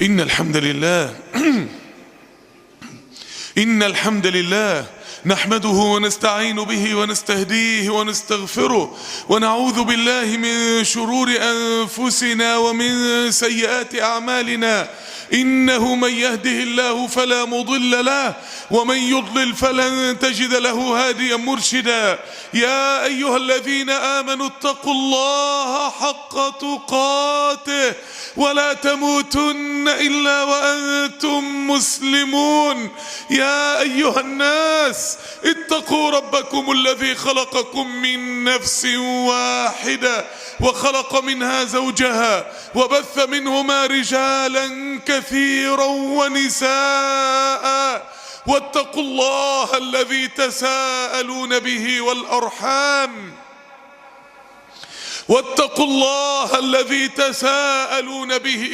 إن الحمد لله إن الحمد لله نحمده ونستعين به ونستهديه ونستغفره ونعوذ بالله من شرور أنفسنا ومن سيئات أعمالنا. إنه من يهده الله فلا مضل له ومن يضلل فلن تجد له هاديا مرشدا. يا أيها الذين آمنوا اتقوا الله حق تقاته ولا تموتن إلا وأنتم مسلمون. يا أيها الناس اتقوا ربكم الذي خلقكم من نفس واحدة وخلق منها زوجها وبث منهما رجالا كثيرا ونساء واتقوا الله الذي تساءلون به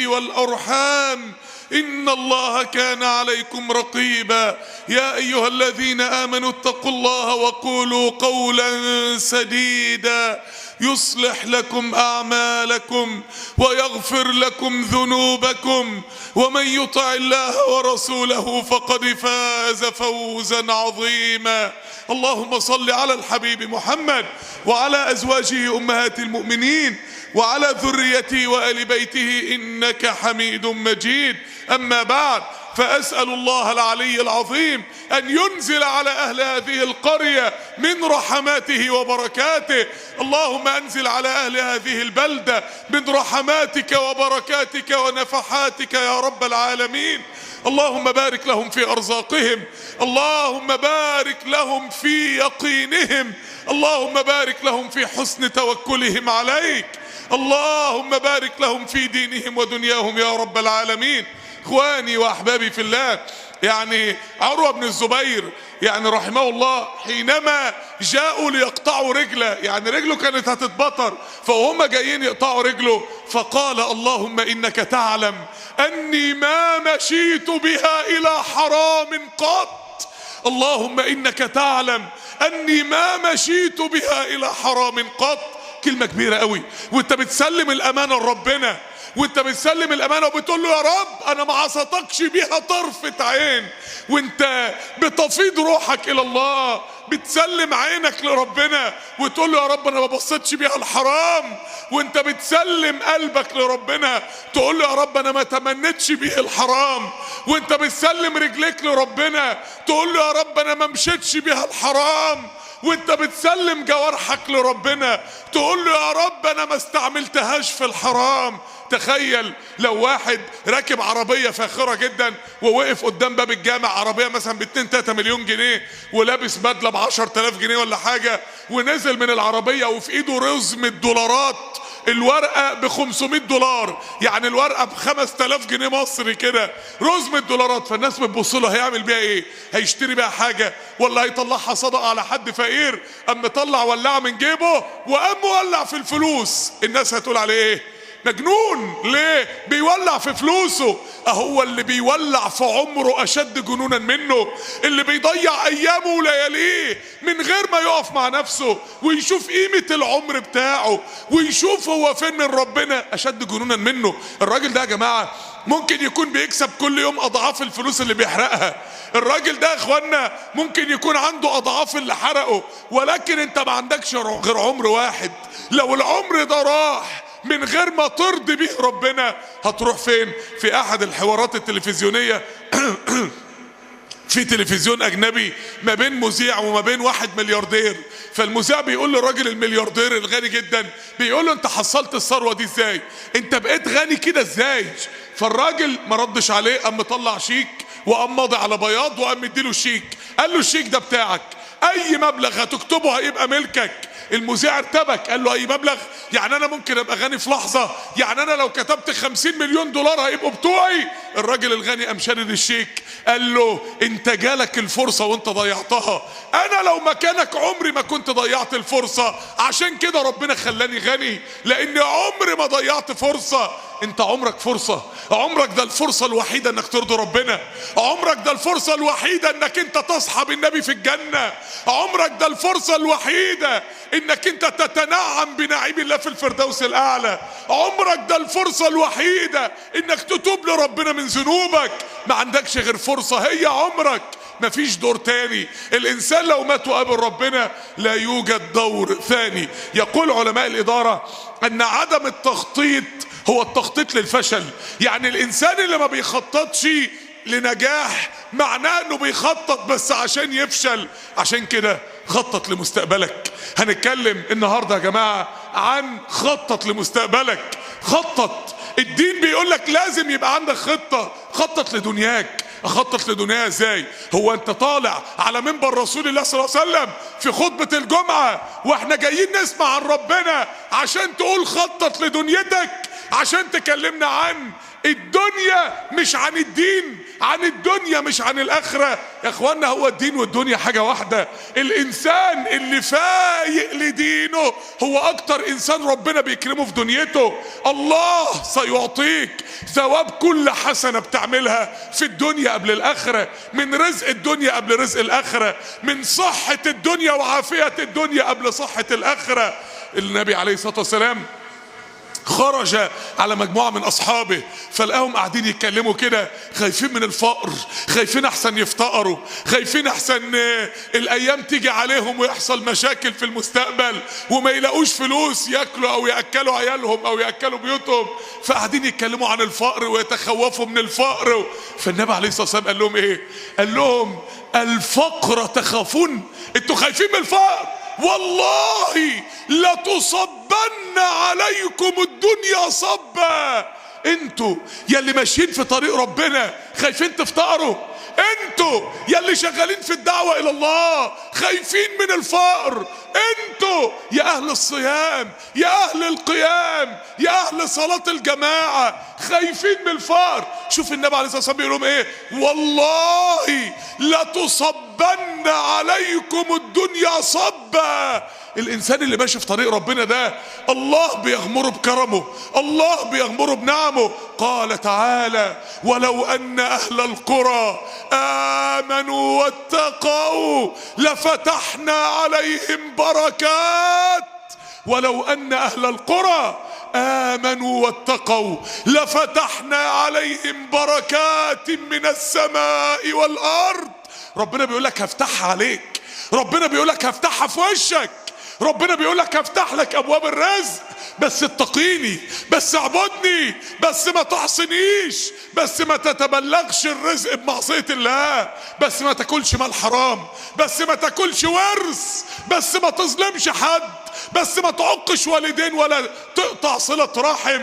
والأرحام إن الله كان عليكم رقيبا. يا أيها الذين آمنوا اتقوا الله وقولوا قولا سديدا يصلح لكم أعمالكم ويغفر لكم ذنوبكم ومن يطع الله ورسوله فقد فاز فوزا عظيما. اللهم صل على الحبيب محمد وعلى أزواجه أمهات المؤمنين وعلى ذريته وآل بيته إنك حميد مجيد. أما بعد، فأسأل الله العلي العظيم أن ينزل على أهل هذه القرية من رحماته وبركاته. اللهم أنزل على أهل هذه البلدة من رحماتك وبركاتك ونفحاتك يا رب العالمين. اللهم بارك لهم في أرزاقهم، اللهم بارك لهم في يقينهم، اللهم بارك لهم في حسن توكلهم عليك، اللهم بارك لهم في دينهم ودنياهم يا رب العالمين. اخواني واحبابي في الله، عروة بن الزبير رحمه الله حينما جاءوا ليقطعوا رجله، رجله كانت هتتبطر، فهم جايين يقطعوا رجله فقال: اللهم انك تعلم اني ما مشيت بها الى حرام قط. اللهم انك تعلم اني ما مشيت بها الى حرام قط. كلمة كبيرة قوي، وانت بتسلم الامانة لربنا، وانت بتسلم الامانة وبتقول له يا رب انا ما عصتكش بيها طرفة عين، وانت بتفيض روحك الى الله، بتسلم عينك لربنا وتقول له يا رب انا ما بصيتش بيها الحرام، وانت بتسلم قلبك لربنا تقول له يا رب انا ما تمنيتش بيه الحرام، وانت بتسلم رجليك لربنا تقول له يا رب انا ما مشيتش بيها الحرام، وانت بتسلم جوارحك لربنا تقول له يا رب انا ما استعملتهاش في الحرام. تخيل لو واحد راكب عربية فاخرة جدا ووقف قدام باب الجامع، عربية مثلا ب2-3 مليون جنيه ولابس بدلة ب10,000 جنيه ولا حاجة، ونزل من العربية وفي ايده رزمة دولارات، الورقة ب$500، الورقة ب5,000 جنيه مصري كده، رزمة دولارات. فالناس بتبص له هيعمل بيها ايه؟ هيشتري بيها حاجة ولا هيطلعها صدقة على حد فقير؟ قام مطلع ولاعة من جيبه وقام مولع في الفلوس. الناس هتقول عليه ايه؟ مجنون. ليه؟ بيولع في فلوسه. اهو اللي بيولع في عمره اشد جنونا منه، اللي بيضيع ايامه ولياليه من غير ما يقف مع نفسه ويشوف قيمة العمر بتاعه ويشوف هو فين من ربنا، اشد جنونا منه. الراجل ده يا جماعة ممكن يكون بيكسب كل يوم اضعاف الفلوس اللي بيحرقها. الراجل ده يا اخوانا ممكن يكون عنده اضعاف اللي حرقه، ولكن انت ما عندكش غير عمر واحد. لو العمر ده راح من غير ما ترضي به ربنا هتروح فين؟ في احد الحوارات التلفزيونية في تلفزيون اجنبي ما بين مذيع وما بين واحد ملياردير، فالمذيع بيقول للراجل الملياردير الغني جدا، بيقول له انت حصلت الثروة دي ازاي؟ انت بقيت غني كده ازاي؟ فالراجل ما ردش عليه، قام مطلع شيك وقام ماضي على بياض وقام مديله الشيك، قال له الشيك ده بتاعك، اي مبلغ هتكتبه هيبقى ملكك. المذيع ارتبك، قال له اي مبلغ؟ انا ممكن ابقى غني في لحظة؟ انا لو كتبت 50 مليون دولار هيبقوا بتوعي؟ الراجل الغني قام شادد الشيك، قال له انت جالك الفرصة وانت ضيعتها، انا لو مكانك عمري ما كنت ضيعت الفرصة، عشان كده ربنا خلاني غني، لان عمري ما ضيعت فرصة. انت عمرك فرصة، عمرك ده الفرصة الوحيدة انك ترضي ربنا، عمرك ده الفرصة الوحيدة انك انت تصحب النبي في الجنة، عمرك ده الفرصة الوحيدة انك انت تتنعم بنعيم الله في الفردوس الاعلى. عمرك ده الفرصة الوحيدة انك تتوب لربنا من ذنوبك، ما عندكش غير فرصة، هي عمرك، مفيش دور تاني. الانسان لو مات وقابل ربنا لا يوجد دور ثاني. يقول علماء الادارة ان عدم التخطيط هو التخطيط للفشل. يعني الانسان اللي ما بيخططش لنجاح معناه انه بيخطط بس عشان يفشل. عشان كده خطط لمستقبلك. هنتكلم النهاردة يا جماعة عن خطط لمستقبلك. خطط. الدين بيقولك لازم يبقى عندك خطة. خطط لدنياك. اخطط لدنيا ازاي؟ هو انت طالع على منبر رسول الله صلى الله عليه وسلم في خطبة الجمعة واحنا جايين نسمع عن ربنا عشان تقول خطط لدنيتك؟ عشان تكلمنا عن الدنيا مش عن الدين، عن الدنيا مش عن الاخرة؟ يا اخوانا هو الدين والدنيا حاجة واحدة. الانسان اللي فايق لدينه هو اكتر انسان ربنا بيكرمه في دنيته. الله سيعطيك ثواب كل حسنة بتعملها في الدنيا قبل الاخرة، من رزق الدنيا قبل رزق الاخرة، من صحة الدنيا وعافية الدنيا قبل صحة الاخرة. النبي عليه الصلاة والسلام خرج على مجموعة من أصحابه فلقاهم قاعدين يتكلموا كده، خايفين من الفقر، خايفين أحسن يفتقروا، خايفين أحسن الأيام تيجي عليهم ويحصل مشاكل في المستقبل وما يلاقوش فلوس يأكلوا أو يأكلوا عيالهم أو يأكلوا بيوتهم. فقاعدين يتكلموا عن الفقر ويتخوفوا من الفقر. فالنبي عليه الصلاة والسلام قال لهم إيه؟ قال لهم الفقر تخافون؟ أنتوا خايفين من الفقر؟ والله لتصبن عليكم الدنيا صبا. انتوا يلي ماشيين في طريق ربنا خايفين تفتقروا؟ انتوا يلي شغالين في الدعوة الى الله خايفين من الفقر؟ انتوا يا اهل الصيام، يا اهل القيام، يا اهل صلاة الجماعة خايفين من الفقر؟ شوف النبي عليه الصلاة والسلام بيقول لهم ايه؟ والله لتصبن عليكم الدنيا صبا. الانسان اللي ماشي في طريق ربنا ده الله بيغمره بكرمه، الله بيغمره بنعمه. قال تعالى ولو ان اهل القرى امنوا واتقوا لفتحنا عليهم بركات. ولو ان اهل القرى آمنوا واتقوا لفتحنا عليهم بركات من السماء والأرض. ربنا بيقول لك هفتحها عليك، ربنا بيقول لك هفتحها في وشك، ربنا بيقول لك هفتح لك أبواب الرزق، بس اتقيني، بس اعبدني، بس ما تعصنيش، بس ما تتبلغش الرزق بمعصية الله، بس ما تاكلش مال حرام، بس ما تاكلش ورث، بس ما تظلمش حد، بس ما تعقش والدين ولا تقطع صلة رحم.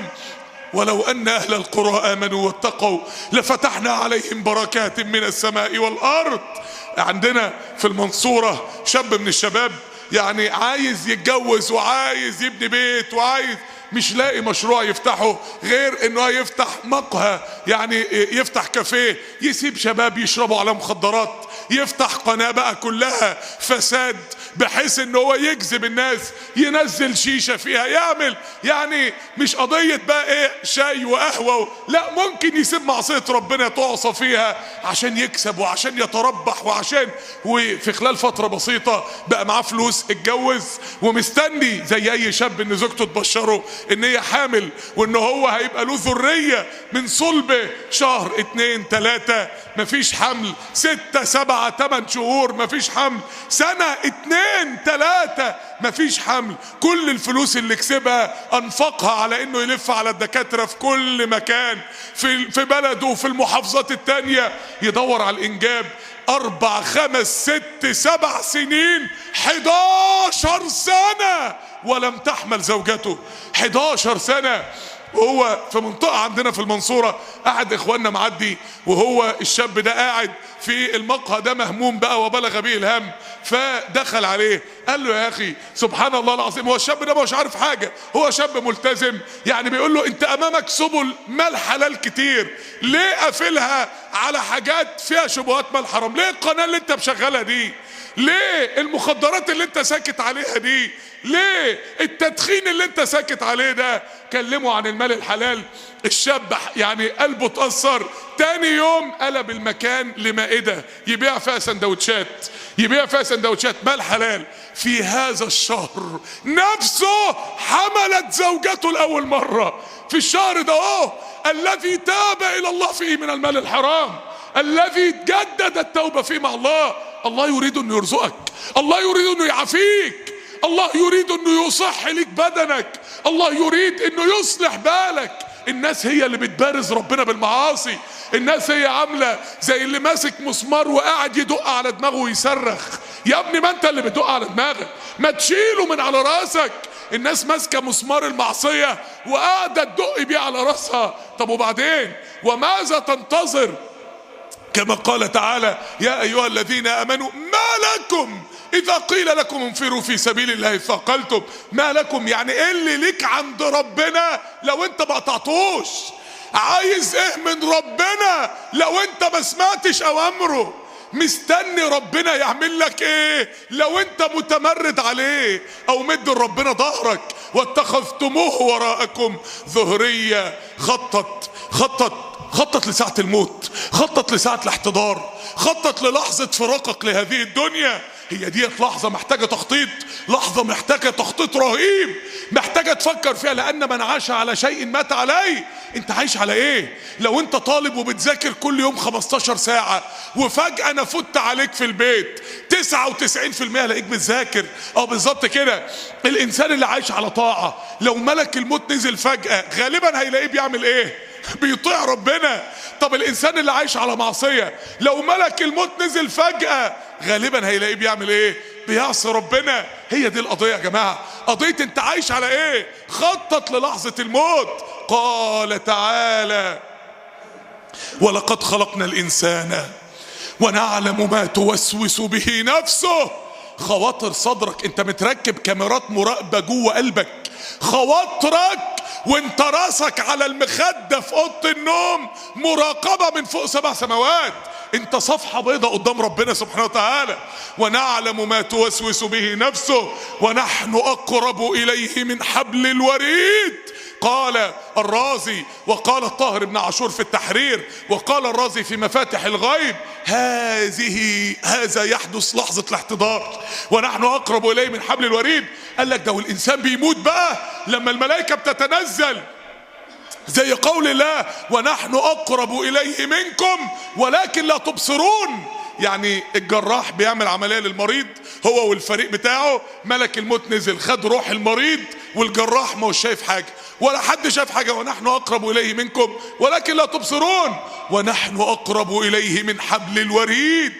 ولو أن أهل القرى آمنوا واتقوا لفتحنا عليهم بركات من السماء والأرض. عندنا في المنصورة شاب من الشباب يعني عايز يتجوز وعايز يبني بيت وعايز مش لاقي مشروع يفتحه غير انه يفتح مقهى، يعني يفتح كافيه يسيب شباب يشربوا على مخدرات، يفتح قناة بقى كلها فساد بحيث ان هو يجذب الناس، ينزل شيشة فيها، يعمل يعني مش قضية بقى ايه شاي وقهوة لا، ممكن يسيب معصية ربنا تعصى فيها عشان يكسب وعشان يتربح وعشان وفي خلال فترة بسيطة بقى معاه فلوس، اتجوز ومستني زي اي شاب ان زوجته تبشره ان هي حامل وان هو هيبقى له ذرية من صلبه، شهر 2 3 مفيش حمل، 6 7 8 شهور مفيش حمل، سنة 2 3 مفيش حمل. كل الفلوس اللي كسبها انفقها على انه يلف على الدكاترة في كل مكان في بلده وفي المحافظات التانية يدور على الانجاب. 4 5 6 7 سنين 11 سنة ولم تحمل زوجته، 11 سنة. وهو في منطقة عندنا في المنصورة قاعد اخواننا معدي وهو الشاب ده قاعد في المقهى ده مهموم بقى وبلغ به الهم، فدخل عليه قال له يا اخي سبحان الله العظيم، هو الشاب ده مش عارف حاجة، هو شاب ملتزم يعني، بيقول له انت امامك سبل مال حلال كتير، ليه قافلها على حاجات فيها شبهات مال حرام؟ ليه القناة اللي انت مشغلها دي ليه المخدرات اللي انت ساكت عليها دي؟ ليه التدخين اللي انت ساكت عليه ده؟ كلموا عن المال الحلال، الشاب يعني قلبه اتأثر، تاني يوم قلب المكان لمائدة يبيع فيها سندوتشات، يبيع فيها سندوتشات مال حلال. في هذا الشهر نفسه حملت زوجته لأول مرة في الشهر ده الذي تاب إلى الله فيه من المال الحرام، الذي جدد التوبة فيه مع الله. الله يريد أنه يرزقك، الله يريد أنه يعافيك، الله يريد أنه يصح لك بدنك، الله يريد أنه يصلح بالك. الناس هي اللي بتبارز ربنا بالمعاصي، الناس هي عاملة زي اللي ماسك مسمار وقاعد يدق على دماغه ويصرخ. يا ابني ما انت اللي بتدق على دماغك، ما تشيله من على راسك. الناس ماسكة مسمار المعصية وقاعدة تدق بيه على راسها. طب وبعدين وماذا تنتظر؟ كما قال تعالى: يا أيها الذين آمنوا ما لكم إذا قيل لكم انفروا في سبيل الله ثاقلتم. ما لكم يعني ايه اللي ليك عند ربنا لو انت ما قطعتوش؟ عايز ايه من ربنا لو انت ما سمعتش اوامره؟ مستني ربنا يعمل لك ايه لو انت متمرد عليه او مد ربنا ظهرك؟ واتخذتموه وراءكم ظهرية. خطط لساعة الموت، خطط لساعة الاحتضار، خطط للحظة فراقك لهذه الدنيا. هي دي لحظة محتاجة تخطيط، لحظة محتاجة تخطيط رهيب، محتاجة تفكر فيها، لأن من عاش على شيء مات عليه. انت عايش على ايه؟ لو انت طالب وبتذاكر كل يوم 15 ساعة وفجأة نفت عليك في البيت 99% لاقيك بتذاكر. بالظبط كده. الانسان اللي عايش على طاعة لو ملك الموت نزل فجأة غالبا هيلاقيه بيعمل ايه؟ بيطيع ربنا. طب الانسان اللي عايش على معصية لو ملك الموت نزل فجأة غالبا هيلاقيه بيعمل ايه؟ بيعصي ربنا. هي دي القضية يا جماعة، قضية انت عايش على ايه؟ خطط للحظة الموت. قال تعالى: ولقد خلقنا الانسان ونعلم ما توسوس به نفسه. خواطر صدرك، انت متركب كاميرات مراقبة جوه قلبك. خواطرك وانت راسك على المخدة في اوضة النوم مراقبة من فوق 7 سماوات. انت صفحة بيضاء قدام ربنا سبحانه وتعالى. ونعلم ما توسوس به نفسه ونحن اقرب اليه من حبل الوريد. قال الرازي وقال الطاهر بن عاشور في التحرير وقال الرازي في مفاتح الغيب: هذا يحدث لحظة الاحتضار ونحن اقرب اليه من حبل الوريد. قال لك ده والانسان بيموت بقى لما الملائكة بتتنزل، زي قول الله: ونحن اقرب اليه منكم ولكن لا تبصرون. يعني الجراح بيعمل عملية للمريض هو والفريق بتاعه، ملك الموت نزل خد روح المريض والجراح ما هو شايف حاجة ولا حد شاف حاجة. ونحن اقرب اليه منكم ولكن لا تبصرون. ونحن اقرب اليه من حبل الوريد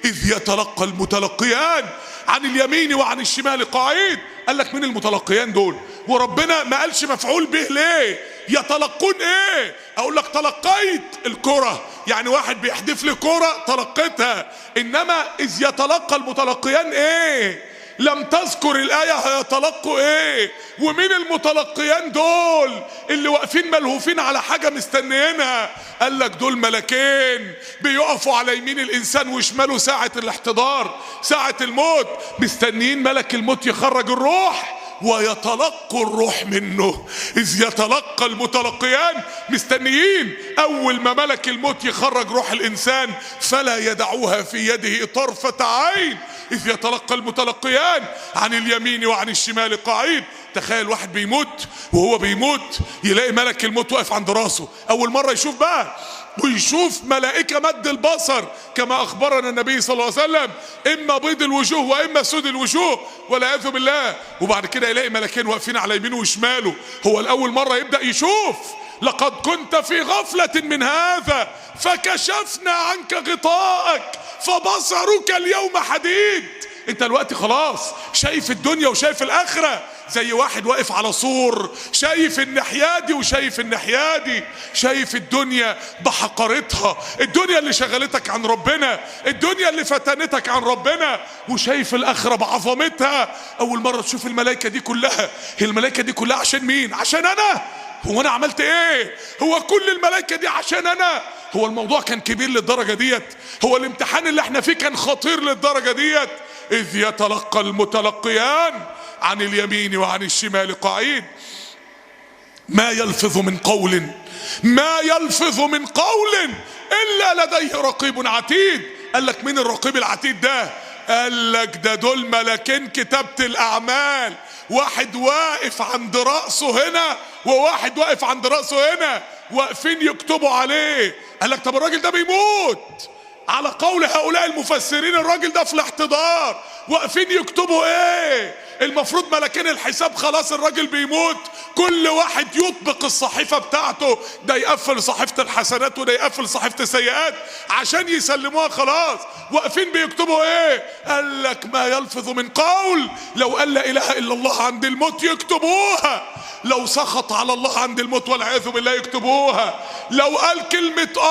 اذ يتلقى المتلقيان عن اليمين وعن الشمال قعيد. قال لك مين المتلقيان دول؟ وربنا ما قالش مفعول به ليه؟ يتلقون ايه؟ اقول لك تلقيت الكرة، يعني واحد بيحدف لي كرة تلقيتها. انما اذ يتلقى المتلقيان ايه؟ لم تذكر الآية هيتلقوا ايه؟ ومين المتلقيان دول اللي واقفين ملهوفين على حاجة مستنيينها؟ قال لك دول ملكين بيقفوا على يمين الانسان وشماله ساعة الاحتضار، ساعة الموت، مستنيين ملك الموت يخرج الروح ويتلقوا الروح منه. إذ يتلقى المتلقيان، مستنيين أول ما ملك الموت يخرج روح الإنسان فلا يدعوها في يده طرفة عين. إذ يتلقى المتلقيان عن اليمين وعن الشمال قعيد. تخيل واحد بيموت وهو بيموت يلاقي ملك الموت واقف عند راسه. أول مرة يشوف بقى، ويشوف ملائكة مد البصر كما أخبرنا النبي صلى الله عليه وسلم، إما بيض الوجوه وإما سود الوجوه والعياذ بالله. وبعد كده يلاقي ملكين واقفين على يمينه وشماله. هو الأول مرة يبدأ يشوف: لقد كنت في غفلة من هذا فكشفنا عنك غطاءك فبصرك اليوم حديد. انت الوقت خلاص شايف الدنيا وشايف الآخرة، زي واحد واقف على سور شايف الناحية دي وشايف الناحية دي، شايف الدنيا بحقارتها، الدنيا اللي شغلتك عن ربنا، الدنيا اللي فتنتك عن ربنا، وشايف الآخرة بعظمتها. أول مرة تشوف الملائكة دي كلها. هي الملائكة دي كلها عشان مين؟ عشان أنا؟ هو أنا عملت إيه؟ هو كل الملائكة دي عشان أنا؟ هو الموضوع كان كبير للدرجة ديت؟ هو الامتحان اللي احنا فيه كان خطير للدرجة ديت؟ إذ يتلقى المتلقيان عن اليمين وعن الشمال قعيد. ما يلفظ من قول، ما يلفظ من قول إلا لديه رقيب عتيد. قال لك مين الرقيب العتيد ده؟ قال لك ده دول ملكين كتابة الأعمال، واحد واقف عند رأسه هنا وواحد واقف عند رأسه هنا، واقفين يكتبوا عليه. قال لك طب الراجل ده بيموت، على قول هؤلاء المفسرين الراجل ده في الاحتضار، واقفين يكتبوا ايه؟ المفروض ملكين الحساب خلاص الراجل بيموت، كل واحد يطبق الصحيفة بتاعته، ده يقفل صحيفة الحسنات وده يقفل صحيفة السيئات عشان يسلموها خلاص. واقفين بيكتبوا ايه؟ قال لك ما يلفظ من قول، لو قال لا اله الا الله عند الموت يكتبوها، لو سخط على الله عند الموت والعياذ بالله يكتبوها، لو قال كلمة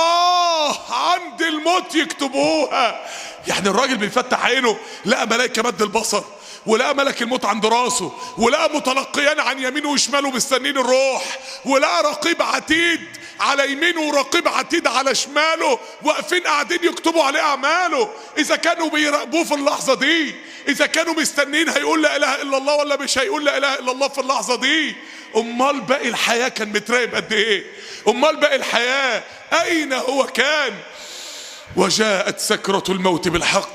عند الموت يكتبوها. يعني الراجل بيفتح عينه لقى ملائكة مد البصر، ولقى ملك الموت عند راسه، ولقى متلقيان عن يمينه وشماله مستنين الروح، ولقى رقيب عتيد على يمينه ورقيب عتيد على شماله واقفين قاعدين يكتبوا عليه اعماله. اذا كانوا بيراقبوه في اللحظه دي، اذا كانوا مستنين هيقول لا اله الا الله ولا مش هيقول لا اله الا الله في اللحظه دي، امال باقي الحياه كان متراقب قد ايه؟ امال باقي الحياه اين هو كان؟ وجاءت سكرة الموت بالحق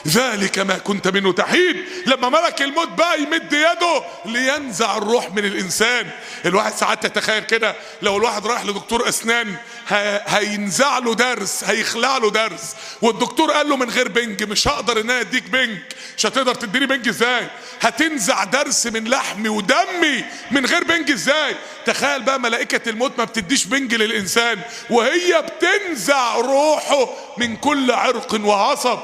ذلك ما كنت منه تحيد. لما ملك الموت بقى يمد يده لينزع الروح من الانسان. الواحد ساعات يتخيل كده لو الواحد رايح لدكتور اسنان هينزع له درس، هيخلع له درس، والدكتور قال له من غير بنج مش هقدر ان انا اديك بنج. مش هتقدر تديني بنج ازاي؟ هتنزع درس من لحمي ودمي من غير بنج ازاي؟ تخيل بقى ملائكة الموت ما بتديش بنج للانسان وهي بتنزع روحه من كل عرق وعصب.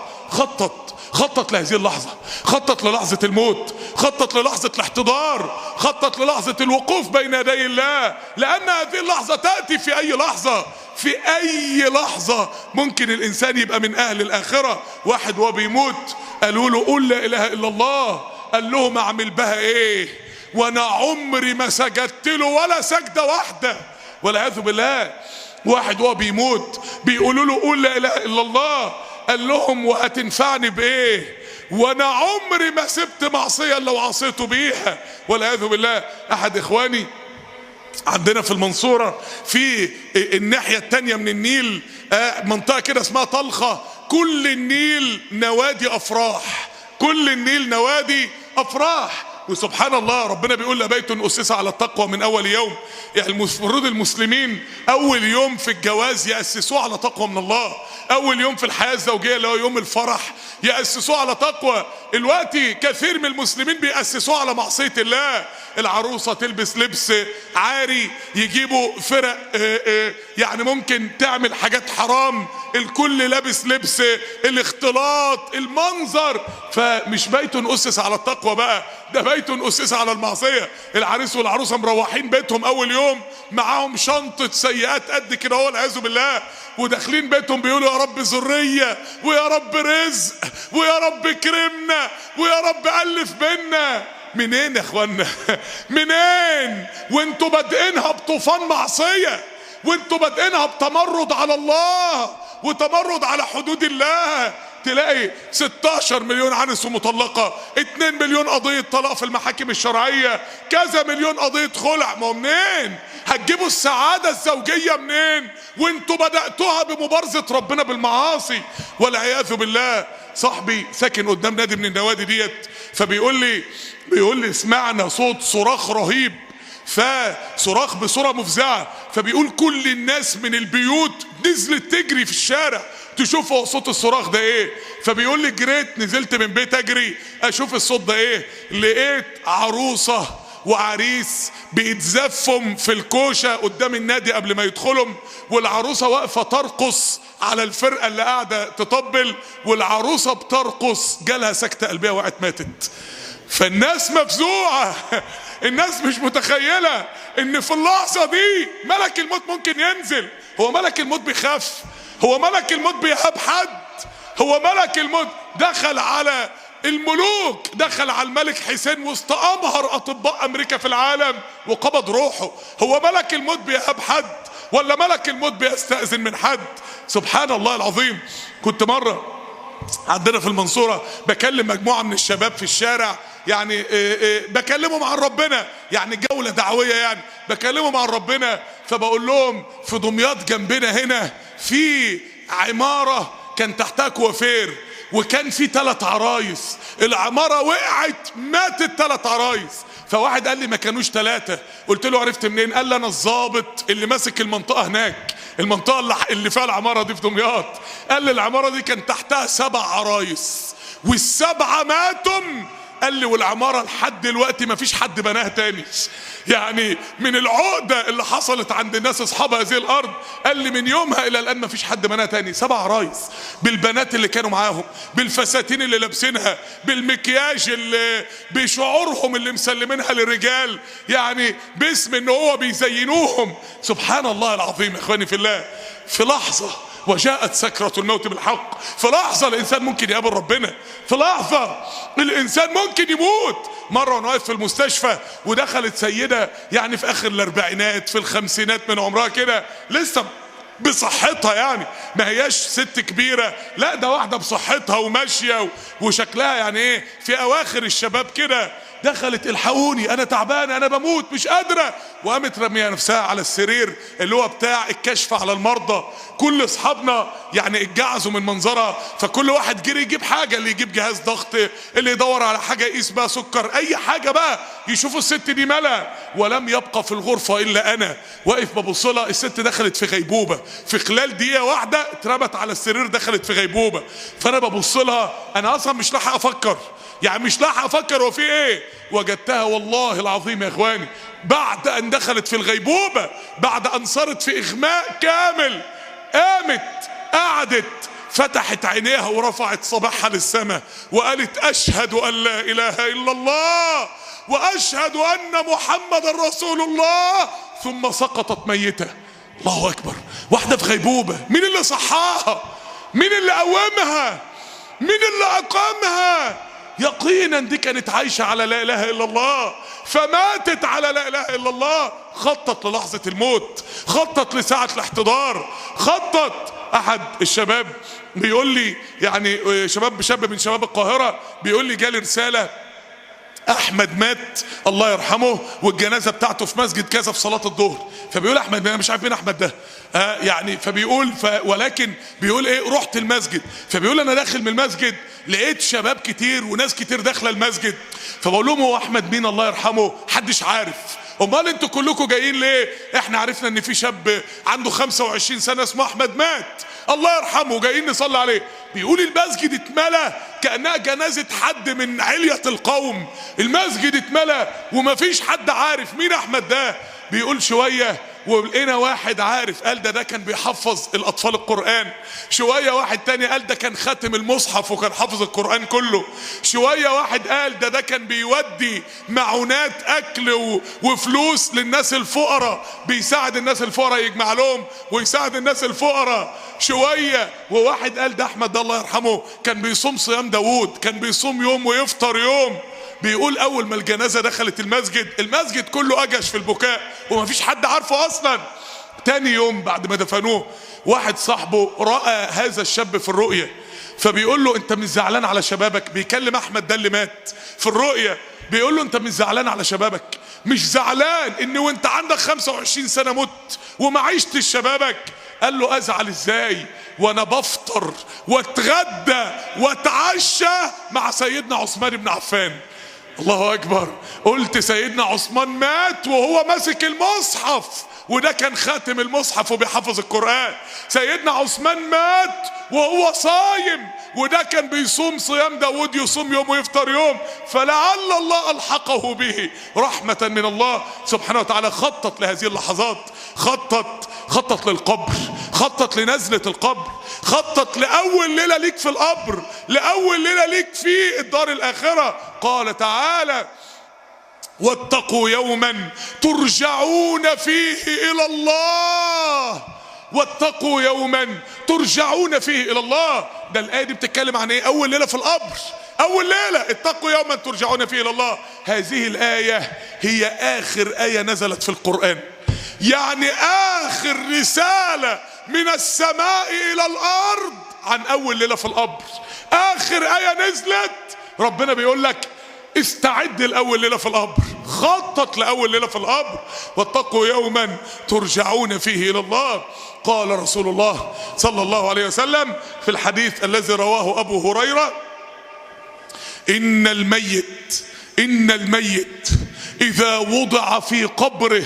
خطط لهذه اللحظة، خطط للحظة الموت، خطط للحظة الاحتضار، خطط للحظة الوقوف بين يدي الله، لأن هذه اللحظة تأتي في أي لحظة. في أي لحظة ممكن الإنسان يبقى من أهل الآخرة. واحد وهو بيموت قالوا له قول لا إله إلا الله، قال لهم أعمل بها إيه؟ وأنا عمري ما سجدت له ولا سجدة واحدة والعياذ بالله. واحد وهو بيموت بيقولوا له قول لا إله إلا الله، قال لهم وهتنفعني بايه؟ وانا عمري ما سبت معصيه الا وعصيته بيها والعياذ بالله. احد اخواني عندنا في المنصوره في الناحيه التانيه من النيل منطقه كده اسمها طلخه، كل النيل نوادي افراح، كل النيل نوادي افراح. وسبحان الله ربنا بيقول لبيت أسس على التقوى من أول يوم. يعني المفروض المسلمين أول يوم في الجواز يأسسوه على تقوى من الله، أول يوم في الحياة الزوجية اللي هو يوم الفرح يأسسوه على تقوى. الوقت كثير من المسلمين بيأسسوه على معصية الله. العروسة تلبس لبس عاري، يجيبوا فرق يعني ممكن تعمل حاجات حرام، الكل لابس لبس، الاختلاط، المنظر. فمش بيت أسس على التقوى بقى، ده بيت أسس على المعصية. العريس والعروسة مروحين بيتهم أول يوم معاهم شنطة سيئات قد كده هو والعياذ بالله، وداخلين بيتهم بيقولوا يا رب ذرية ويا رب رزق ويا رب كرمنا ويا رب ألف بينا. منين يا اخوانا؟ منين؟ وانتوا بادئينها بطوفان معصية، وانتوا بادئينها بتمرد على الله وتمرد على حدود الله. تلاقي 16 مليون عنس ومطلقة، 2 مليون قضية طلاق في المحاكم الشرعية، كذا مليون قضية خلع. ما هو منين؟ هتجيبوا السعادة الزوجية منين وانتوا بدأتوها بمبارزة ربنا بالمعاصي والعياذ بالله؟ صاحبي ساكن قدام نادي من النوادي ديت، فبيقول لي سمعنا صوت صراخ رهيب، فصراخ بصورة مفزعة، فبيقول كل الناس من البيوت نزلت تجري في الشارع تشوف صوت الصراخ ده ايه. فبيقول لي جريت نزلت من بيت اجري اشوف الصوت ده ايه، لقيت عروسة وعريس بيتزفم في الكوشة قدام النادي قبل ما يدخلهم، والعروسة واقفة ترقص على الفرقة اللي قاعدة تطبل، والعروسة بترقص جالها سكتة قلبية وقعت ماتت. فالناس مفزوعة، الناس مش متخيلة ان في اللحظة دي ملك الموت ممكن ينزل. هو ملك الموت بيخاف؟ هو ملك الموت بيهاب حد؟ هو ملك الموت دخل على الملوك، دخل على الملك حسين وسط امهر اطباء امريكا في العالم وقبض روحه. هو ملك الموت بيهاب حد ولا ملك الموت بيستأذن من حد؟ سبحان الله العظيم. كنت مرة عندنا في المنصورة بكلم مجموعة من الشباب في الشارع، يعني بكلمهم عن ربنا، يعني جولة دعوية، يعني بكلمهم عن ربنا. فبقول لهم في دمياط جنبنا هنا في عمارة كان تحتها كوافير، وكان في 3 عرايس، العمارة وقعت ماتت 3 عرايس. فواحد قال لي ما كانوش 3. قلت له عرفت منين؟ قال لي انا الضابط اللي ماسك المنطقة هناك، المنطقة اللي فيها العمارة دي في دمياط. قال لي العمارة دي كان تحتها 7 عرايس وال7 ماتوا. قال لي والعمارة لحد دلوقتي ما فيش حد بناها تاني، يعني من العقدة اللي حصلت عند الناس اصحاب هذه الارض. قال لي من يومها الى الان ما فيش حد بناها تاني. 7 عرايس بالبنات اللي كانوا معاهم، بالفساتين اللي لابسينها، بالمكياج اللي بشعورهم اللي مسلمينها للرجال، يعني باسم ان هو بيزينوهم. سبحان الله العظيم يا اخواني في الله. في لحظة وجاءت سكرة الموت بالحق، في لحظة الإنسان ممكن يقابل ربنا، في لحظة الإنسان ممكن يموت. مرة وانا واقف في المستشفى ودخلت سيدة يعني في آخر الأربعينات في الخمسينات من عمرها كده، لسه بصحتها، يعني ما هياش ست كبيرة، لا ده واحدة بصحتها وماشية وشكلها يعني ايه في أواخر الشباب كده. دخلت الحقوني انا تعبانه انا بموت مش قادره، وقامت رميه نفسها على السرير اللي هو بتاع الكشف على المرضى. كل اصحابنا يعني اتجعزوا من منظرها، فكل واحد جري يجيب حاجه، اللي يجيب جهاز ضغط، اللي يدور على حاجه يقيس بقى سكر، اي حاجه بقى يشوفوا الست دي مالها. ولم يبقى في الغرفه الا انا واقف ببص لها. الست دخلت في غيبوبه، في خلال دقيقه واحده اترمت على السرير دخلت في غيبوبه. فانا ببص لها انا اصلا مش لاحق افكر، يعني مش لاحق افكر هو في ايه. وجدتها والله العظيم يا اخواني بعد ان دخلت في الغيبوبة، بعد ان صارت في اغماء كامل، قامت قعدت فتحت عينيها ورفعت صباحها للسماء وقالت اشهد ان لا اله الا الله واشهد ان محمد رسول الله، ثم سقطت ميتة. الله اكبر. واحدة في غيبوبة، مين اللي صحاها؟ مين اللي قومها؟ مين اللي اقامها؟ يقينا دي كانت عايشة على لا اله الا الله، فماتت على لا اله الا الله. خطط للحظة الموت، خطط لساعة الاحتضار، خطط. احد الشباب بيقول لي، يعني شاب من شباب القاهرة، بيقول لي جالي رسالة احمد مات الله يرحمه والجنازه بتاعته في مسجد كذا في صلاه الظهر. فبيقول احمد، انا مش عارف مين احمد ده، يعني فبيقول ولكن بيقول ايه، رحت المسجد. فبيقول انا داخل من المسجد لقيت شباب كتير وناس كتير داخله المسجد. فبقول لهم هو احمد مين الله يرحمه؟ محدش عارف. امال انتوا كلكم جايين ليه؟ احنا عرفنا ان في شاب عنده 25 سنه اسمه احمد مات الله يرحمه جايين نصلي عليه. بيقول المسجد اتملى كأنها جنازة حد من علية القوم، المسجد اتملى ومفيش حد عارف مين احمد ده. بيقول شوية ولقينا واحد عارف، قال ده كان بيحفظ الاطفال القرآن. شوية واحد تاني قال ده كان خاتم المصحف وكان حافظ القرآن كله. شوية واحد قال ده كان بيودي معونات اكل وفلوس للناس الفقراء، بيساعد الناس الفقراء يجمع لهم ويساعد الناس الفقراء. شوية وواحد قال ده احمد ده الله يرحمه كان بيصوم صيام داوود، كان بيصوم يوم ويفطر يوم. بيقول اول ما الجنازة دخلت المسجد كله اجش في البكاء ومفيش حد عارفه اصلا. تاني يوم بعد ما دفنوه واحد صاحبه رأى هذا الشاب في الرؤية، فبيقول له انت مش زعلان على شبابك؟ بيكلم احمد ده اللي مات في الرؤية، بيقول له انت مش زعلان على شبابك؟ مش زعلان ان وانت عندك 25 سنة مت وما عشتش شبابك؟ قال له ازعل ازاي وانا بفطر واتغدى واتعشى مع سيدنا عثمان بن عفان. الله اكبر. قلت سيدنا عثمان مات وهو ماسك المصحف وده كان خاتم المصحف وبيحفظ القرآن. سيدنا عثمان مات وهو صايم وده كان بيصوم صيام داود، يصوم يوم ويفطر يوم. فلعل الله ألحقه به رحمة من الله سبحانه وتعالى. خطط لهذه اللحظات، خطط للقبر، خطط لنزلة القبر، خطط لأول ليلة ليك في القبر، لأول ليلة ليك في الدار الآخرة. قال تعالى واتقوا يوما ترجعون فيه إلى الله، واتقوا يوما ترجعون فيه إلى الله. ده الآية دي بتتكلم عن ايه؟ أول ليلة في القبر، أول ليلة اتقوا يوما ترجعون فيه إلى الله. هذه الآية هي آخر آية نزلت في القرآن، يعني آخر رسالة من السماء إلى الأرض عن أول ليلة في القبر. اخر آية نزلت ربنا بيقول لك استعد لأول ليلة في القبر، خطط لأول ليلة في القبر، واتقوا يوما ترجعون فيه إلى الله. قال رسول الله صلى الله عليه وسلم في الحديث الذي رواه أبو هريرة: إن الميت إذا وضع في قبره،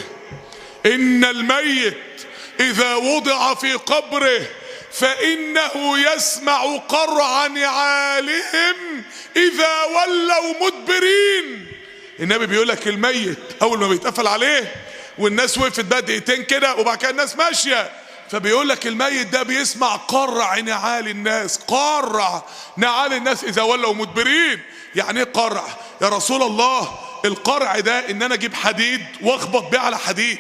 إن الميت إذا وضع في قبره فإنه يسمع قرع نعالهم إذا ولوا مدبرين. النبي بيقول لك الميت أول ما بيتقفل عليه والناس وقفت بقى دقيقتين كده وبعد كده الناس ماشية، فبيقول لك الميت ده بيسمع قرع نعال الناس، قرع نعال الناس إذا ولوا مدبرين. يعني ايه قرع يا رسول الله؟ القرع ده ان انا اجيب حديد واخبط بيه على حديد،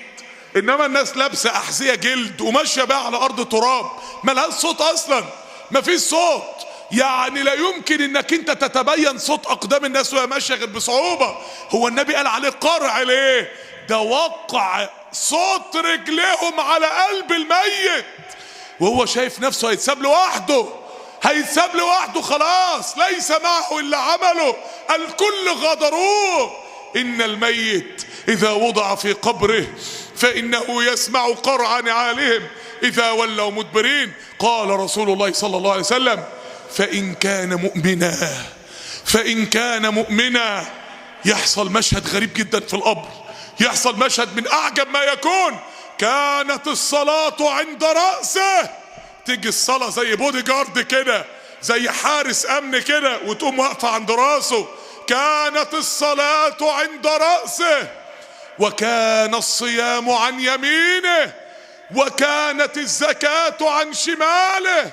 انما الناس لابسه احذيه جلد وماشيه بقى على ارض تراب ملهاش صوت اصلا، مفيش صوت. يعني لا يمكن انك انت تتبين صوت اقدام الناس وهي ماشيه غير بصعوبه. هو النبي قال عليه قرع ليه؟ ده وقع صوت رجليهم على قلب الميت وهو شايف نفسه هيتساب لوحده، هيتساب لوحده خلاص، ليس معه الا عمله، الكل غادروه. ان الميت اذا وضع في قبره فانه يسمع قرع نعالهم اذا ولوا مدبرين. قال رسول الله صلى الله عليه وسلم: فان كان مؤمنا يحصل مشهد غريب جدا في القبر، يحصل مشهد من اعجب ما يكون. كانت الصلاة عند رأسه، تيجي الصلاة زي بودي جارد كده، زي حارس امن كده، وتقوم واقفة عند راسه. كانت الصلاة عند رأسه، وكان الصيام عن يمينه، وكانت الزكاة عن شماله،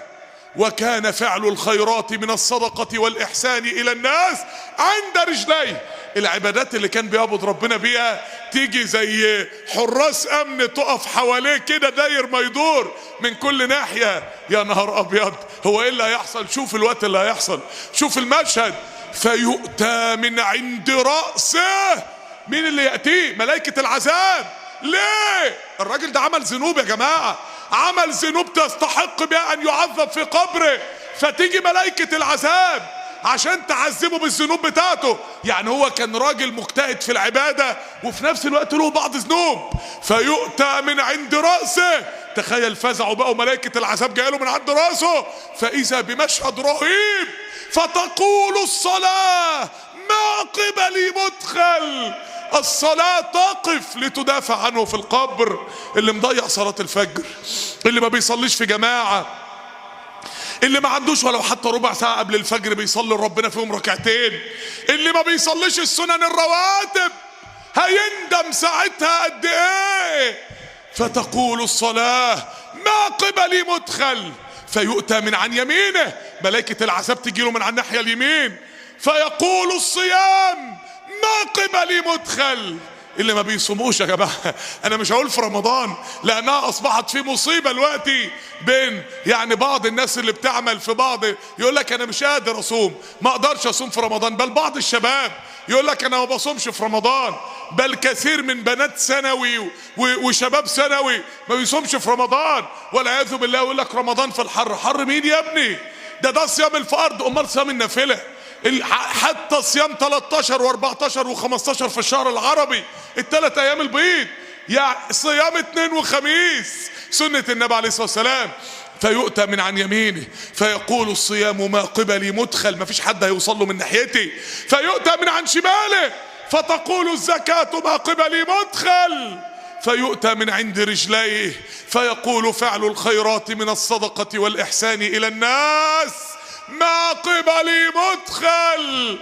وكان فعل الخيرات من الصدقة والإحسان إلى الناس عند رجليه. العبادات اللي كان بيعبد ربنا بيها تيجي زي حراس امن تقف حواليه كده داير ما يدور من كل ناحية. يا نهار ابيض، هو ايه اللي هيحصل؟ شوف الوقت اللي هيحصل، شوف المشهد. فيؤتى من عند رأسه، مين اللي يأتيه؟ ملائكة العذاب. ليه؟ الراجل ده عمل ذنوب يا جماعة، عمل ذنوب تستحق بها ان يعذب في قبره، فتيجي ملائكة العذاب عشان تعذبه بالذنوب بتاعته. يعني هو كان راجل مجتهد في العبادة وفي نفس الوقت له بعض ذنوب. فيؤتى من عند رأسه، تخيل فزعوا بقى وملائكة العذاب جايه له من عند رأسه، فإذا بمشهد رهيب. فتقول الصلاة: ما قبلي مدخل. الصلاة تقف لتدافع عنه في القبر. اللي مضيع صلاة الفجر، اللي ما بيصليش في جماعة، اللي ما عندوش ولو حتى ربع ساعة قبل الفجر بيصلي ربنا فيهم ركعتين، اللي ما بيصليش السنن الرواتب، هيندم ساعتها قد ايه. فتقول الصلاة: ما قبلي مدخل. فيؤتى من عن يمينه، ملائكة العذاب تجيله من عن الناحية اليمين. فيقول الصيام: ما قبلي مدخل. اللي ما بيصوموش يا جماعه، انا مش هقول في رمضان لانها اصبحت في مصيبه دلوقتي بين يعني بعض الناس اللي بتعمل في بعض، يقول لك انا مش قادر اصوم، ما اقدرش اصوم في رمضان. بل بعض الشباب يقول لك انا ما بصومش في رمضان. بل كثير من بنات ثانوي وشباب ثانوي ما بيصومش في رمضان والعياذ بالله. يقول لك رمضان في الحر. حر مين يا ابني؟ ده صيام الفرض، امال صيام النافله. حتى صيام 13 و14 و15 في الشهر العربي، الثلاث ايام البيض، يعني صيام اثنين وخميس سنة النبي عليه الصلاة والسلام. فيؤتى من عن يمينه فيقول الصيام: ما قبلي مدخل، ما فيش حد هيوصل له من ناحيتي. فيؤتى من عن شماله فتقول الزكاة: ما قبلي مدخل. فيؤتى من عند رجليه فيقول: فعل الخيرات من الصدقة والإحسان إلى الناس ما قبلي مدخل.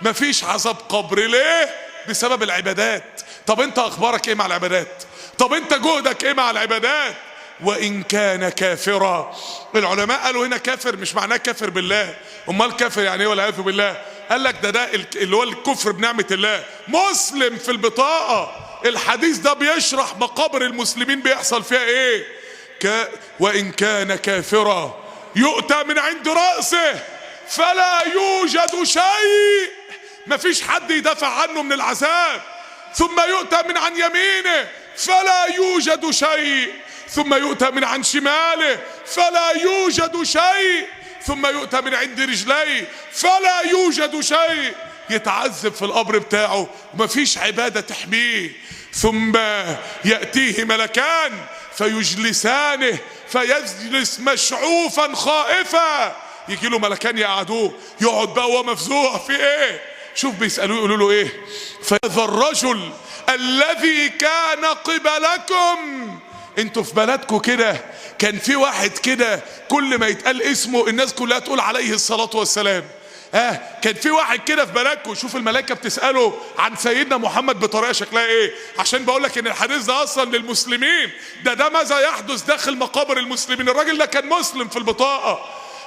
مفيش عذاب قبر. ليه؟ بسبب العبادات. طب انت اخبارك ايه مع العبادات؟ طب انت جهدك ايه مع العبادات؟ وان كان كافرا. العلماء قالوا هنا كافر مش معناه كافر بالله، امال كافر يعني ايه والعياذ بالله؟ قال لك ده اللي هو الكفر بنعمة الله. مسلم في البطاقة. الحديث ده بيشرح مقابر المسلمين بيحصل فيها ايه. وان كان كافرا يؤتى من عند رأسه فلا يوجد شيء، مفيش حد يدافع عنه من العذاب. ثم يؤتى من عن يمينه فلا يوجد شيء، ثم يؤتى من عن شماله فلا يوجد شيء. ثم يؤتى من عند رجليه فلا يوجد شيء، يتعذب في القبر بتاعه ومفيش عبادة تحميه. ثم يأتيه ملكان فيجلسانه فيجلس مشعوفا خائفا، يجي له ملكان يقعدوه، يقعد بقى وهو مفزوع في ايه؟ شوف بيسألوه يقولوا له ايه؟ فهذا الرجل الذي كان قبلكم، انتوا في بلدكم كده كان في واحد كده كل ما يتقال اسمه الناس كلها تقول عليه الصلاة والسلام. كان في واحد كده في بلدكم. شوف الملائكة بتسأله عن سيدنا محمد بطريقة شكلها ايه، عشان بقول لك ان الحديث ده اصلا للمسلمين. ده ماذا يحدث داخل مقابر المسلمين. الراجل ده كان مسلم في البطاقة.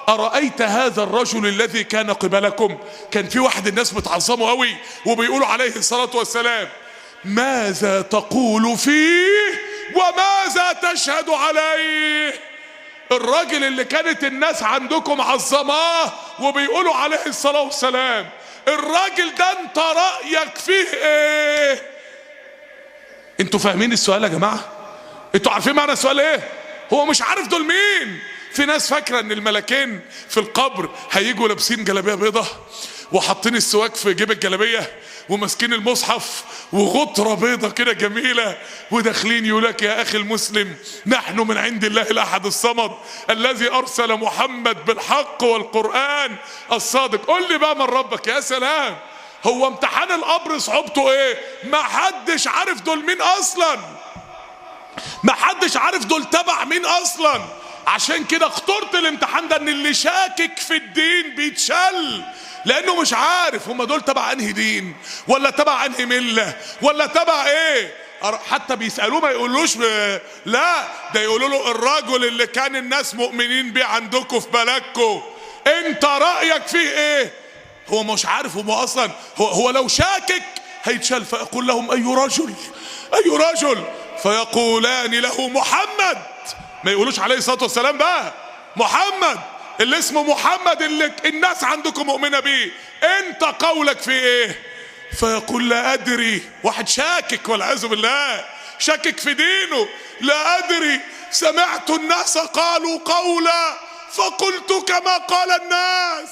أرأيت هذا الرجل الذي كان قبلكم، كان في واحد الناس بتعظمه قوي وبيقولوا عليه الصلاة والسلام، ماذا تقول فيه وماذا تشهد عليه؟ الراجل اللي كانت الناس عندكم عظماه وبيقولوا عليه الصلاة والسلام، الراجل ده انت رأيك فيه ايه؟ انتوا فاهمين السؤال يا جماعة؟ انتوا عارفين معنى السؤال ايه؟ هو مش عارف دول مين. في ناس فاكرة ان الملكين في القبر هيجوا لابسين جلابية بيضة وحاطين السواك في جيب الجلابية وماسكين المصحف وغطرة بيضة كده جميلة وداخلين يقولك يا اخي المسلم نحن من عند الله الاحد الصمد الذي ارسل محمد بالحق والقرآن الصادق. قل لي بقى من ربك. يا سلام، هو امتحان القبر صعوبته ايه؟ ما حدش عارف دول مين اصلا، ما حدش عارف دول تبع مين اصلا. عشان كده اخترت الامتحان ده ان اللي شاكك في الدين بيتشل، لانه مش عارف هما دول تبع انهي دين ولا تبع انهي مله ولا تبع ايه. حتى بيسالوه ما يقولوش لا، ده يقولوا له الرجل اللي كان الناس مؤمنين بيه عندكم في بلدكم انت رايك فيه ايه؟ هو مش عارف. هو اصلا هو لو شاكك هيتشل. فيقول لهم اي رجل اي رجل، فيقولان له محمد. ما يقولوش عليه الصلاة والسلام بقى، محمد اللي اسمه محمد اللي الناس عندكم مؤمنة بيه، انت قولك في ايه؟ فيقول لا ادري. واحد شاكك والعياذ بالله، شاكك في دينه. لا ادري، سمعت الناس قالوا قولا فقلت كما قال الناس.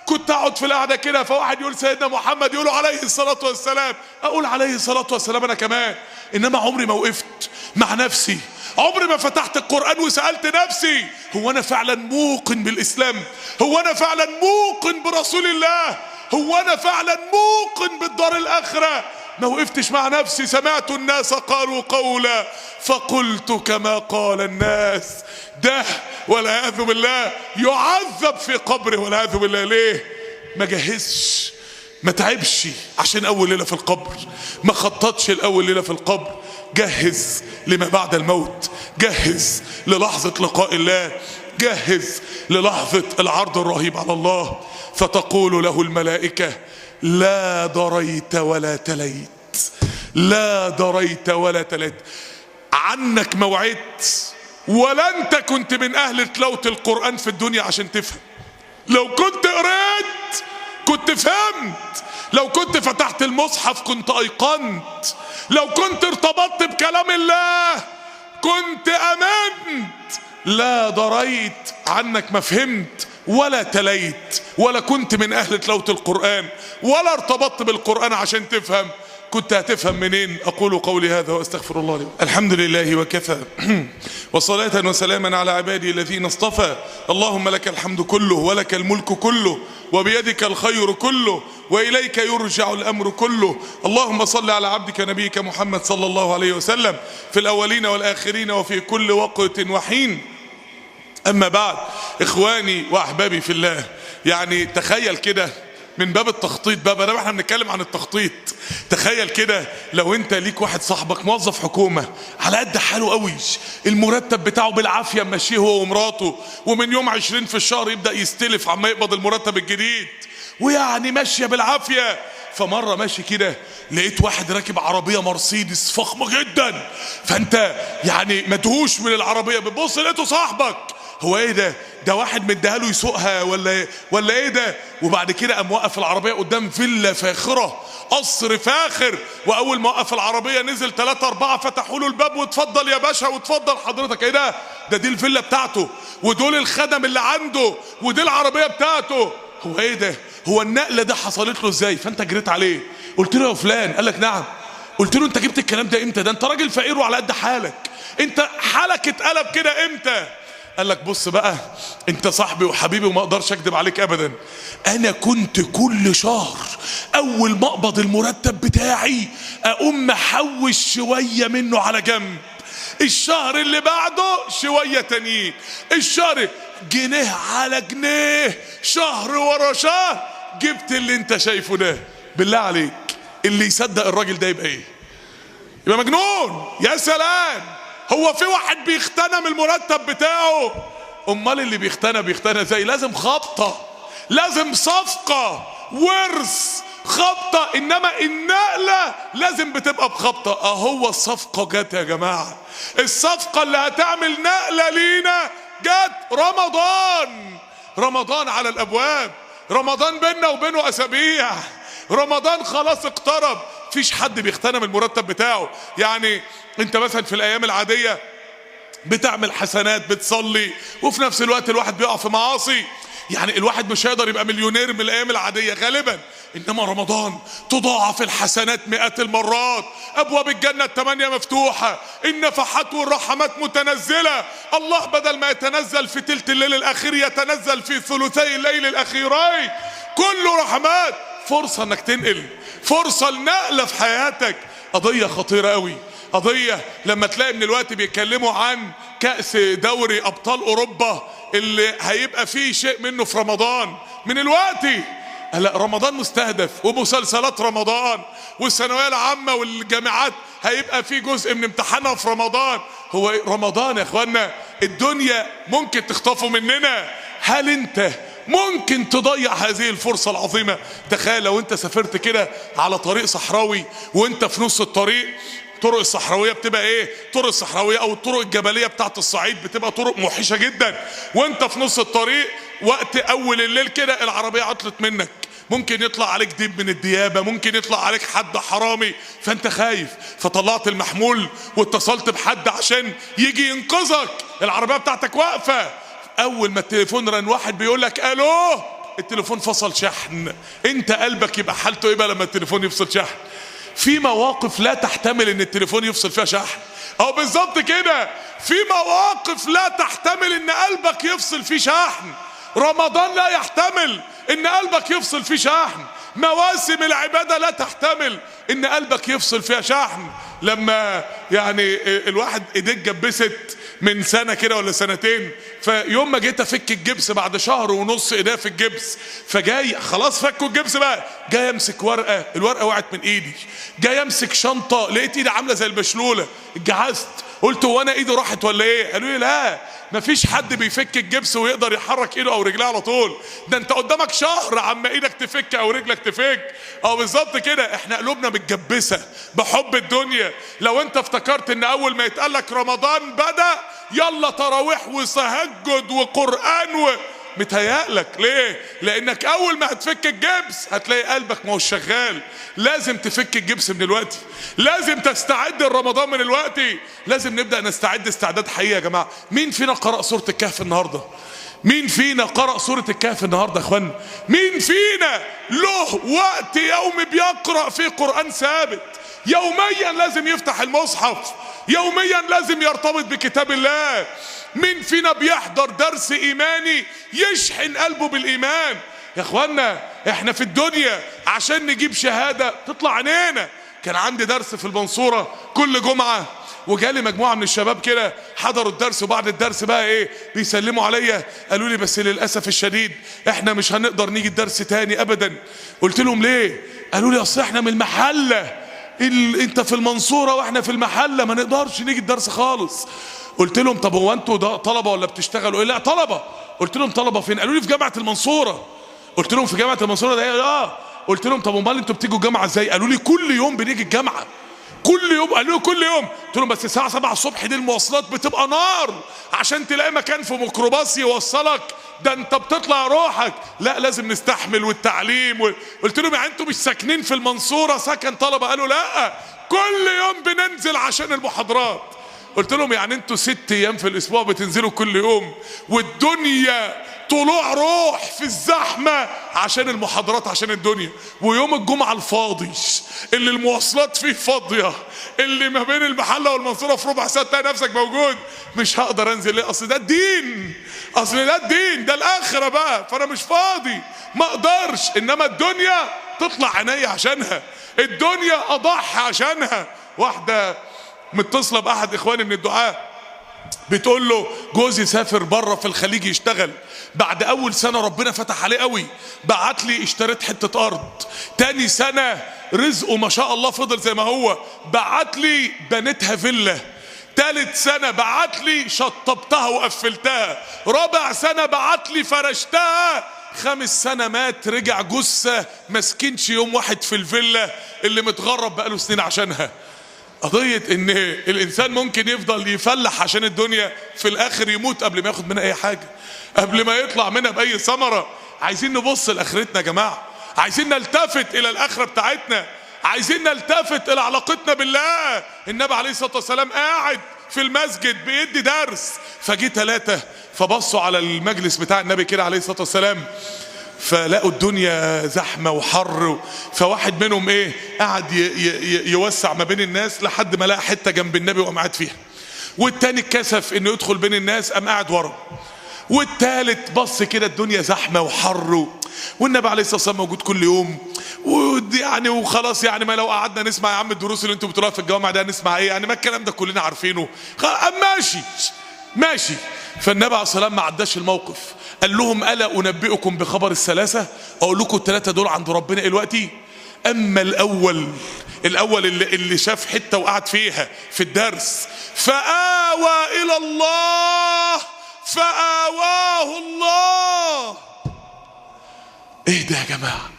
كنت اقعد في القعده كده فواحد يقول سيدنا محمد يقولوا عليه الصلاه والسلام، اقول عليه الصلاه والسلام انا كمان. انما عمري ما وقفت مع نفسي، عمري ما فتحت القرآن وسألت نفسي هو انا فعلا موقن بالاسلام؟ هو انا فعلا موقن برسول الله؟ هو انا فعلا موقن بالدار الاخرة؟ ما وقفتش مع نفسي. سمعت الناس قالوا قولا فقلت كما قال الناس. ده والعياذ بالله يعذب في قبره والعياذ بالله. ليه؟ ما جهزش، ما تعبش عشان اول ليلة في القبر، ما خططش الاول ليلة في القبر. جهز لما بعد الموت، جهز للحظة لقاء الله، جهز للحظة العرض الرهيب على الله. فتقول له الملائكة لا دريت ولا تليت، لا دريت ولا تليت. عنك ما وعدت ولا انت كنت من اهل تلاوة القرآن في الدنيا عشان تفهم. لو كنت قريت كنت فهمت، لو كنت فتحت المصحف كنت ايقنت، لو كنت ارتبطت بكلام الله كنت امنت. لا دريت، عنك ما فهمت ولا تليت، ولا كنت من اهل تلاوة القرآن ولا ارتبطت بالقرآن عشان تفهم. كنت هتفهم منين؟ اقول قولي هذا واستغفر الله لي. الحمد لله وكفى وصلاة وسلاما على عبادي الذين اصطفى. اللهم لك الحمد كله ولك الملك كله وبيدك الخير كله وإليك يرجع الأمر كله. اللهم صل على عبدك نبيك محمد صلى الله عليه وسلم في الأولين والآخرين وفي كل وقت وحين. أما بعد، إخواني وأحبابي في الله، يعني تخيل كده من باب التخطيط بقى، ده احنا بنتكلم عن التخطيط. تخيل كده لو انت ليك واحد صاحبك موظف حكومة على قد حاله قوي، المرتب بتاعه بالعافية ماشيه هو ومراته، ومن يوم 20 في الشهر يبدأ يستلف عما يقبض المرتب الجديد، ويعني ماشية بالعافية. فمرة ماشي كده لقيت واحد راكب عربية مرسيدس فخمة جدا، فانت يعني مدهوش من العربية، بتبص لقيته صاحبك. هو ايه ده؟ ده واحد مديها له يسوقها ولا ايه ده؟ وبعد كده قام وقف العربيه قدام فيلا فاخره، قصر فاخر، واول ما وقف العربيه نزل 3 4 فتحوا له الباب واتفضل يا باشا واتفضل حضرتك. ايه ده؟ دي الفيلا بتاعته، ودول الخدم اللي عنده، ودي العربية بتاعته. هو ايه ده؟ هو النقلة دي حصلت له ازاي؟ فانت جريت عليه قلت له يا فلان، قال لك نعم. قلت له انت جبت الكلام ده امتى؟ ده انت راجل فقير وعلى قد حالك، انت حالك اتقلب كده امتى؟ قال لك بص بقى، انت صاحبي وحبيبي وما اقدرش اكذب عليك ابدا. انا كنت كل شهر اول ما اقبض المرتب بتاعي اقوم محوش شوية منه على جنب، الشهر اللي بعده شوية تانيين، الشهر جنيه على جنيه، شهر ورا شهر، جبت اللي انت شايفه ده. بالله عليك اللي يصدق الراجل ده يبقى ايه؟ يبقى مجنون. يا سلام، هو في واحد بيختنم المرتب بتاعه؟ امال اللي بيختنى زي لازم خبطة، لازم صفقة، ورث، خبطة. انما النقلة لازم بتبقى بخبطة. اهو الصفقة جت يا جماعة، الصفقة اللي هتعمل نقلة لينا جت. رمضان على الابواب، رمضان بيننا وبينه اسابيع، رمضان خلاص اقترب. فيش حد بيغتنم المرتب بتاعه. يعني انت مثلا في الايام العادية بتعمل حسنات، بتصلي، وفي نفس الوقت الواحد بيقع في معاصي. يعني الواحد مش هيقدر يبقى مليونير من الايام العادية غالبا، انما رمضان تضاعف الحسنات مئات المرات، ابواب الجنة 8 مفتوحة، النفحات والرحمات متنزلة. الله بدل ما يتنزل في تلت الليل الاخير يتنزل في ثلثي الليل الاخيرين، كله رحمات. فرصة انك تنقل، فرصة النقلة في حياتك. قضية خطيرة قوي، قضية لما تلاقي من الوقت بيتكلموا عن كأس دوري ابطال اوروبا اللي هيبقى فيه شيء منه في رمضان من الوقت. لا، رمضان مستهدف، ومسلسلات رمضان، والثانوية العامة والجامعات هيبقى فيه جزء من امتحانها في رمضان. هو رمضان يا اخوانا الدنيا ممكن تخطفه مننا. هل انت ممكن تضيع هذه الفرصة العظيمة؟ تخيل لو انت سافرت كده على طريق صحراوي وانت في نص الطريق. الطرق الصحراوية بتبقى ايه؟ الطرق الصحراوية او الطرق الجبلية بتاعت الصعيد بتبقى طرق موحشة جدا، وانت في نص الطريق وقت اول الليل كده العربية عطلت منك، ممكن يطلع عليك ديب من الديابة، ممكن يطلع عليك حد حرامي، فانت خايف، فطلعت المحمول واتصلت بحد عشان يجي ينقذك. العربية بتاعتك واقفة، اول ما التليفون رن واحد بيقول لك الو، التليفون فصل شحن. انت قلبك يبقى حالته ايه بقى لما التليفون يفصل شحن؟ في مواقف لا تحتمل ان التليفون يفصل فيها شحن، او بالظبط كده في مواقف لا تحتمل ان قلبك يفصل فيه شحن. رمضان لا يحتمل ان قلبك يفصل فيه شحن، مواسم العبادة لا تحتمل ان قلبك يفصل فيها شحن. لما يعني الواحد ايديه اتجبست من سنة كده ولا سنتين، فيوم ما جيت افك الجبس بعد شهر ونص ايديا في الجبس، فجاي خلاص فكوا الجبس بقى، جاي امسك ورقة، الورقة وقعت من ايدي، جاي امسك شنطة لقيت ايدي عاملة زي المشلولة، اتجعزت، قلت هو انا ايدي راحت ولا ايه؟ قالوا لي لا، مفيش حد بيفك الجبس ويقدر يحرك ايده او رجليه على طول، ده انت قدامك شهر عما ايدك تفك او رجلك تفك. او بالظبط كده احنا قلوبنا متجبسه بحب الدنيا. لو انت افتكرت ان اول ما يتقال لك رمضان بدأ يلا تراويح وتهجد وقرآن متهيألك ليه؟ لانك اول ما هتفك الجبس هتلاقي قلبك ما هو شغال. لازم تفك الجبس من الوقت، لازم تستعد لرمضان من الوقت، لازم نبدأ نستعد استعداد حقيقي. يا جماعة مين فينا قرأ سورة الكهف النهاردة؟ مين فينا قرأ سورة الكهف النهاردة يا اخوانا؟ مين فينا له وقت يومي بيقرأ فيه قرآن ثابت؟ يوميا لازم يفتح المصحف، يوميا لازم يرتبط بكتاب الله. مين فينا بيحضر درس ايماني يشحن قلبه بالايمان؟ يا اخوانا احنا في الدنيا عشان نجيب شهادة تطلع عينينا. كان عندي درس في المنصورة كل جمعة، وجالي مجموعة من الشباب كده حضروا الدرس، وبعد الدرس بقى ايه بيسلموا عليا، قالوا لي بس للأسف الشديد احنا مش هنقدر نيجي الدرس تاني ابدا. قلت لهم ليه؟ قالوا لي اصل احنا من المحلة، انت في المنصورة واحنا في المحلة ما نقدرش نيجي الدرس خالص. قلت لهم طب هو انتوا ده طلبة ولا بتشتغلوا؟ لا طلبة. قلت لهم طلبة فين؟ قالوا لي في جامعة المنصورة. قلت لهم في جامعة المنصورة ده ايه؟ قلت لهم طب امال انتوا بتيجوا الجامعة ازاي؟ قالوا لي كل يوم بنيجي الجامعة، كل يوم. قالوا لي كل يوم. قلت لهم بس الساعة 7 الصبح دي المواصلات بتبقى نار، عشان تلاقي مكان في ميكروباص يوصلك ده انت بتطلع روحك. لا لازم نستحمل والتعليم قلت لهم يعني انتوا مش ساكنين في المنصورة سكن طلبة؟ قالوا لا، كل يوم بننزل عشان المحاضرات، قلت لهم يعني انتوا 6 ايام في الاسبوع بتنزلوا كل يوم، والدنيا طلوع روح في الزحمة عشان المحاضرات عشان الدنيا، ويوم الجمعة الفاضي اللي المواصلات فيه فاضية، اللي ما بين المحلة والمنصورة في ربع ساعة تلاقي نفسك موجود، مش هقدر انزل ليه؟ اصل ده الدين، اصل ده الدين، ده الاخرة بقى، فانا مش فاضي ما اقدرش. انما الدنيا تطلع عينيا عشانها، الدنيا اضحي عشانها. واحدة متصلة باحد اخواني من الدعاء بتقول له جوزي سافر بره في الخليج يشتغل، بعد اول سنة ربنا فتح عليه قوي، بعت لي اشتريت حتة ارض، تاني سنة رزقه ما شاء الله فضل زي ما هو، بعت لي بنيتها فيلا، تالت سنة بعت لي شطبتها وقفلتها، رابع سنة بعت لي فرشتها، خامس سنة مات رجع جثة مسكنش يوم واحد في الفيلا اللي متغرب بقاله سنين عشانها. قضية ان الانسان ممكن يفضل يفلح عشان الدنيا، في الاخر يموت قبل ما ياخد منها اي حاجة، قبل ما يطلع منها باي ثمرة. عايزين نبص لاخرتنا يا جماعة، عايزين نلتفت الى الاخرة بتاعتنا، عايزين نلتفت الى علاقتنا بالله. النبي عليه الصلاة والسلام قاعد في المسجد بيدي درس، فجي 3 فبصوا على المجلس بتاع النبي كده عليه الصلاة والسلام، فلقوا الدنيا زحمة وحر، فواحد منهم ايه قعد يوسع ما بين الناس لحد ما لقى حتة جنب النبي وقام قاعد فيها، والتاني اتكسف انه يدخل بين الناس قام قاعد ورا، والتالت بص كده الدنيا زحمة وحر، والنبي عليه الصلاة والسلام موجود كل يوم، يعني وخلاص يعني ما لو قعدنا نسمع يا عم الدروس اللي انتوا بتقولوها في الجوامع ده نسمع ايه يعني، ما الكلام ده كلنا عارفينه، ماشي. فالنبي عليه الصلاة والسلام ما عداش الموقف، قال لهم ألا أنبئكم بخبر الثلاثة؟ أقول لكم ال3 دول عند ربنا دلوقتي. أما الأول اللي شاف حتة وقعد فيها في الدرس فآوى إلى الله فآواه الله. إيه ده يا جماعة؟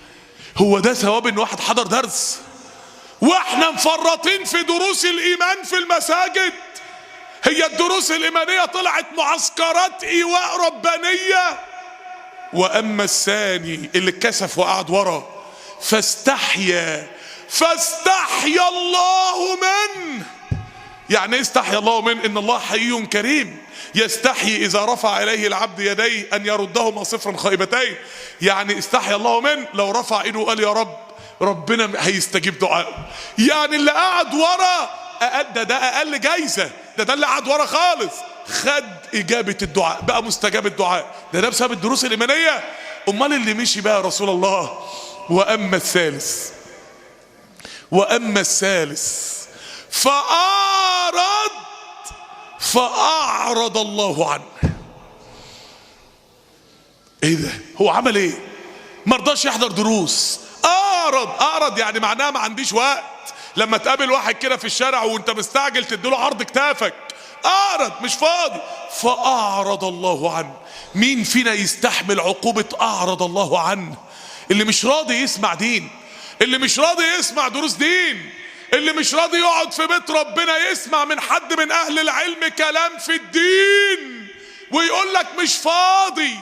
هو ده ثواب إن واحد حضر درس؟ وإحنا مفرطين في دروس الإيمان في المساجد. هي الدروس الإيمانية طلعت معسكرات إيواء ربانية. وأما الثاني اللي اتكسف وقعد ورا فاستحيا الله منه. يعني ايه استحيا الله منه؟ إن الله حي كريم يستحيي إذا رفع إليه العبد يديه أن يردهما صفرا خائبتين. يعني استحيا الله منه، لو رفع إيده وقال يا رب ربنا هيستجيب دعائه. يعني اللي قعد ورا ده أقل جايزة، ده اللي قعد ورا خالص خد إجابة الدعاء، بقى مستجاب الدعاء، ده بسبب الدروس الإيمانية. أمال اللي مشي بقى يا رسول الله؟ وأما الثالث فأعرض الله عنه. ايه ده؟ هو عمل ايه؟ مرضاش يحضر دروس، أعرض يعني معناها ما عنديش وقت. لما تقابل واحد كده في الشارع وانت مستعجل تديله عرض كتافك، أعرض مش فاضي. فأعرض الله عنه. مين فينا يستحمل عقوبة أعرض الله عنه؟ اللي مش راضي يسمع دين، اللي مش راضي يسمع دروس دين، اللي مش راضي يقعد في بيت ربنا يسمع من حد من أهل العلم كلام في الدين ويقول لك مش فاضي.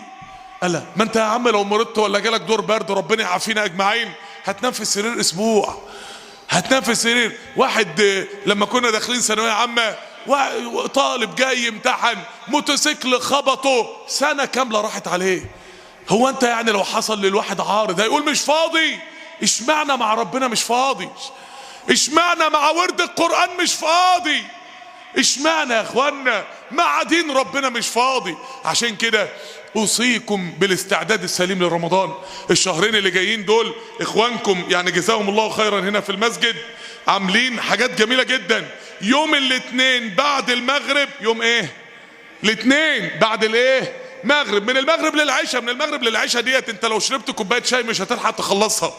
ألا ما انت يا عم لو مرضت ولا جالك دور برد ربنا يعافينا أجمعين هتنام في السرير أسبوع، هتنام في السرير. واحد لما كنا داخلين ثانوية عامة طالب جاي يمتحن موتوسيكل خبطه، سنة كاملة راحت عليه. هو انت يعني لو حصل للواحد عارض هيقول مش فاضي؟ اشمعنى مع ربنا مش فاضي؟ اشمعنى مع ورد القرآن مش فاضي؟ اشمعنى يا اخوانا مع دين ربنا مش فاضي؟ عشان كده اوصيكم بالاستعداد السليم لرمضان. الشهرين اللي جايين دول اخوانكم يعني جزاهم الله خيرا هنا في المسجد عاملين حاجات جميلة جدا. يوم الاثنين بعد المغرب، يوم ايه؟ الاثنين بعد الايه؟ مغرب، من المغرب للعشاء. من المغرب للعشاء ديت انت لو شربت كوبايه شاي مش هتلحق تخلصها.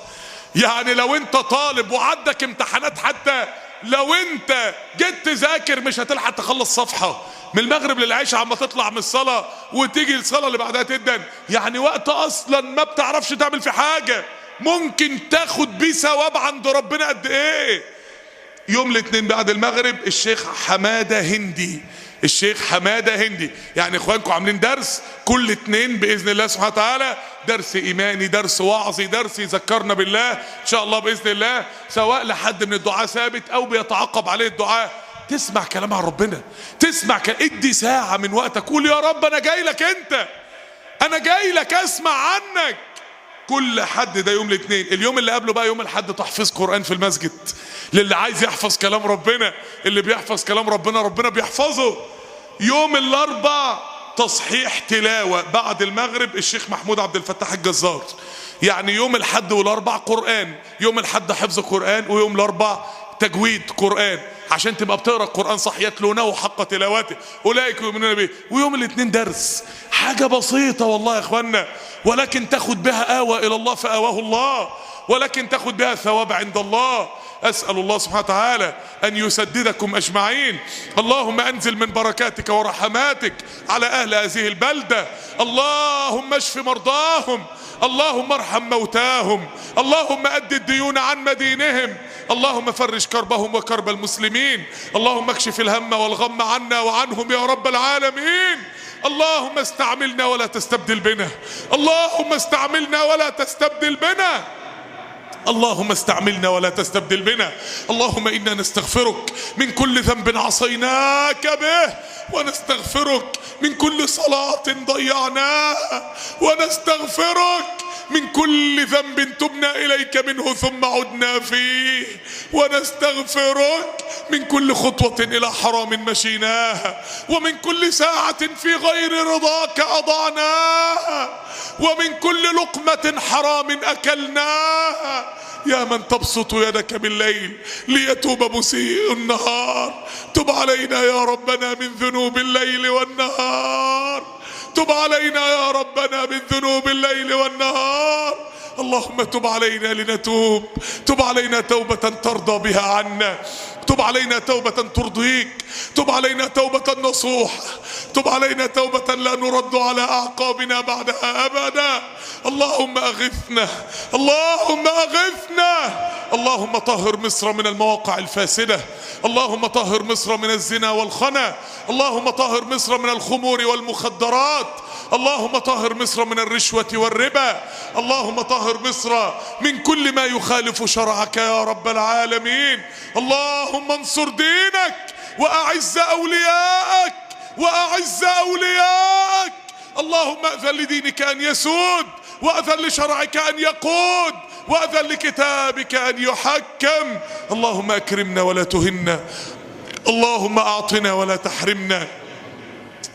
يعني لو انت طالب وعندك امتحانات، حتى لو انت جيت تذاكر مش هتلحق تخلص صفحه. من المغرب للعشاء عما تطلع من الصلاه وتيجي الصلاه اللي بعدها تدن، يعني وقت اصلا ما بتعرفش تعمل في حاجه، ممكن تاخد بيه ثواب عند ربنا قد ايه. يوم الاثنين بعد المغرب الشيخ حمادة هندي، يعني اخوانكم عاملين درس كل اثنين باذن الله سبحانه وتعالى، درس ايماني، درس وعظي، درس يذكرنا بالله ان شاء الله باذن الله، سواء لحد من الدعاء ثابت او بيتعقب عليه الدعاء تسمع كلام عن ربنا، ادي ساعة من وقتك، قول يا رب انا جاي لك انت، انا جاي لك اسمع عنك. كل حد ده يوم الاثنين. اليوم اللي قبله بقى يوم الحد تحفيظ قرآن في المسجد للي عايز يحفظ كلام ربنا. اللي بيحفظ كلام ربنا ربنا بيحفظه. يوم الاربع تصحيح تلاوة بعد المغرب الشيخ محمود عبد الفتاح الجزار. يعني يوم الحد والاربع قرآن، يوم الحد حفظ قرآن ويوم الاربع تجويد قرآن، عشان تبقى بتقرا القرآن صح يتلونه حق تلاوته اولئك يؤمنون به. ويوم الاثنين درس، حاجة بسيطة والله يا اخوانا، ولكن تاخد بها آوى الى الله فآواه الله، ولكن تاخد بها ثواب عند الله. أسأل الله سبحانه وتعالى أن يسددكم أجمعين. اللهم أنزل من بركاتك ورحماتك على أهل هذه البلدة. اللهم اشف مرضاهم، اللهم ارحم موتاهم، اللهم أد الديون عن مدينهم، اللهم فرج كربهم وكرب المسلمين، اللهم اكشف الهم والغم عنا وعنهم يا رب العالمين. اللهم استعملنا ولا تستبدل بنا، اللهم استعملنا ولا تستبدل بنا، اللهم استعملنا ولا تستبدل بنا. اللهم إنا نستغفرك من كل ذنب عصيناك به، ونستغفرك من كل صلاة ضيعناها، ونستغفرك من كل ذنب تبنا إليك منه ثم عدنا فيه، ونستغفرك من كل خطوة إلى حرام مشيناها، ومن كل ساعة في غير رضاك أضعناها، ومن كل لقمة حرام أكلناها. يا من تبسط يدك بالليل ليتوب مسيء النهار، تب علينا يا ربنا من ذنوب الليل والنهار، تب علينا يا ربنا من ذنوب الليل والنهار. اللهم تب علينا لنتوب، تب علينا توبة ترضى بها عنا، تب علينا توبة ترضيك، تب علينا توبة نصوحة، تب علينا توبة لا نرد على أعقابنا بعدها أبدا. اللهم أغثنا، اللهم أغثنا. اللهم طهر مصر من المواقع الفاسدة، اللهم طهر مصر من الزنا والخنا، اللهم طهر مصر من الخمور والمخدرات، اللهم طهر مصر من الرشوة والربا، اللهم طهر مصر من كل ما يخالف شرعك يا رب العالمين. اللهم انصر دينك وأعز أولياءك، وأعز أولياءك. اللهم أذن لدينك أن يسود، وأذن لشرعك أن يقود، وأذن لكتابك أن يحكم. اللهم أكرمنا ولا تهنا، اللهم أعطنا ولا تحرمنا،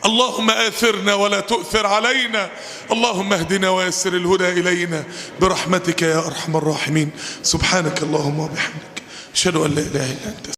اللهم آثرنا ولا تؤثر علينا، اللهم اهدنا ويسر الهدى إلينا برحمتك يا أرحم الراحمين. سبحانك اللهم وبحمدك، أشهد أن لا إله إلا أنت.